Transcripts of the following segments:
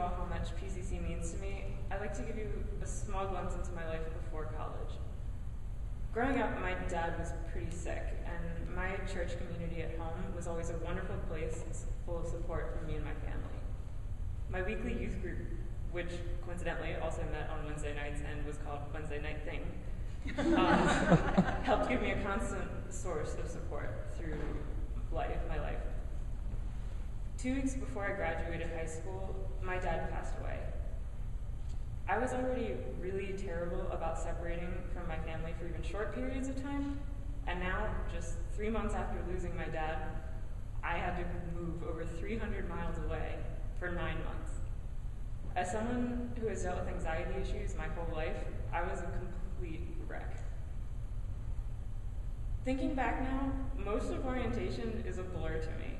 about how much PCC means to me, I'd like to give you a small glimpse into my life before college. Growing up, my dad was pretty sick, and my church community at home was always a wonderful place full of support for me and my family. My weekly youth group, which coincidentally also met on Wednesday nights and was called Wednesday Night Thing, helped give me a constant source of support through my life. 2 weeks before I graduated high school, my dad passed away. I was already really terrible about separating from my family for even short periods of time, and now, just 3 months after losing my dad, I had to move over 300 miles away for 9 months. As someone who has dealt with anxiety issues my whole life, I was a complete wreck. Thinking back now, most of orientation is a blur to me.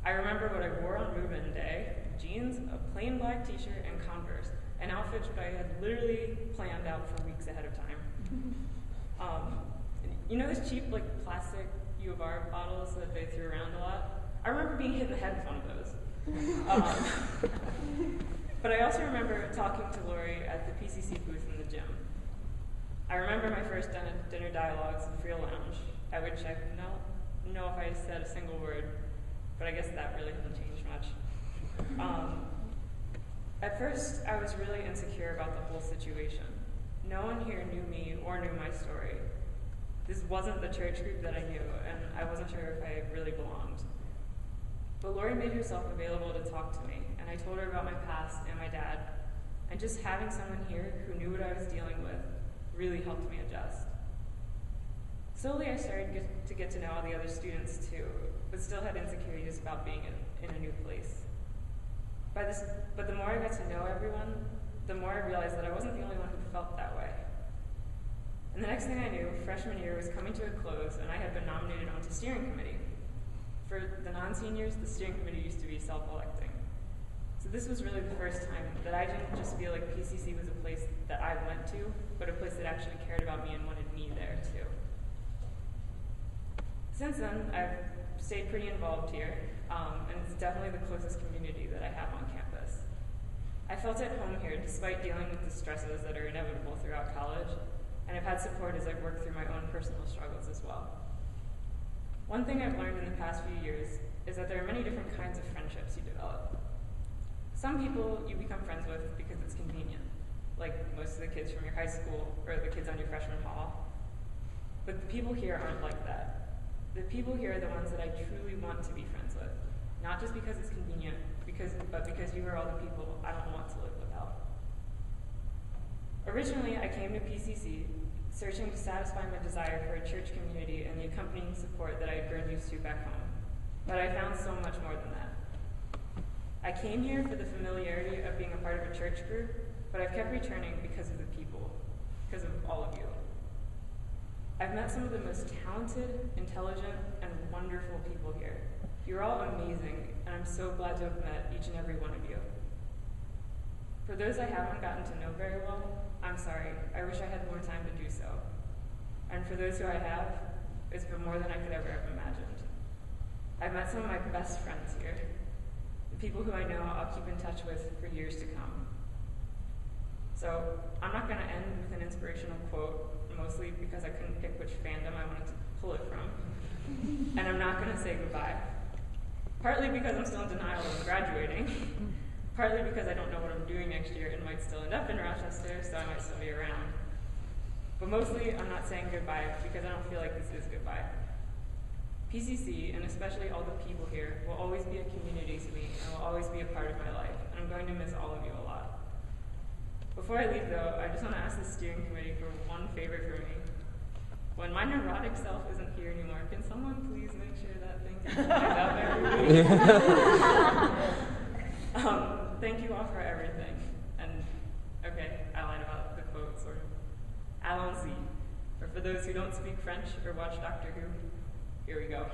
I remember what I wore on move-in day: jeans, a plain black t-shirt, and Converse, an outfit which I had literally planned out for weeks ahead of time. You know those cheap plastic U of R bottles that they threw around a lot? I remember being hit in the head with one of those. But I also remember talking to Lori at the PCC booth in the gym. I remember my first dinner dialogues in Free Lounge, at which I don't know if I said a single word, but I guess that really hasn't changed much. At first, I was really insecure about the whole situation. No one here knew me or knew my story. This wasn't the church group that I knew, and I wasn't sure if I really belonged. But Lori made herself available to talk to me, and I told her about my past and my dad, and just having someone here who knew what I was dealing with really helped me adjust. Slowly, I started to get to know all the other students too, but still had insecurities about being in a new place. But the more I got to know everyone, the more I realized that I wasn't the only one who felt that way. And the next thing I knew, freshman year was coming to a close, and I had been nominated onto steering committee. For the non-seniors, the steering committee used to be self-electing. So this was really the first time that I didn't just feel like PCC was a place that I went to, but a place that actually cared about me and wanted me there too. Since then, I've stayed pretty involved here, and it's definitely the closest community that I have on campus. I felt at home here despite dealing with the stresses that are inevitable throughout college, and I've had support as I've worked through my own personal struggles as well. One thing I've learned in the past few years is that there are many different kinds of friendships you develop. Some people you become friends with because it's convenient, like most of the kids from your high school or the kids on your freshman hall. But the people here aren't like that. The people here are the ones that I truly want to be friends with, not just because it's convenient, but because you are all the people I don't want to live without. Originally, I came to PCC searching to satisfy my desire for a church community and the accompanying support that I had grown used to back home. But I found so much more than that. I came here for the familiarity of being a part of a church group, but I've kept returning because of the people, because of all of you. I've met some of the most talented, intelligent, and wonderful people here. You're all amazing, and I'm so glad to have met each and every one of you. For those I haven't gotten to know very well, I'm sorry. I wish I had more time to do so. And for those who I have, it's been more than I could ever have imagined. I've met some of my best friends here, the people who I know I'll keep in touch with for years to come. So I'm not going to end with an inspirational quote, mostly because I couldn't pick which fandom I wanted to pull it from. And I'm not going to say goodbye. Partly because I'm still in denial of graduating, partly because I don't know what I'm doing next year and might still end up in Rochester, so I might still be around. But mostly, I'm not saying goodbye because I don't feel like this is goodbye. PCC, and especially all the people here, will always be a community to me and will always be a part of my life, and I'm going to miss all of you a lot. Before I leave, though, I just want to ask the steering committee for one favor for me. When my neurotic self isn't here anymore, can someone please make sure that thing gets lined up every week? Thank you all for everything. And, okay, I lied about the quote, sort of. Allons-y. Or for those who don't speak French or watch Doctor Who, here we go.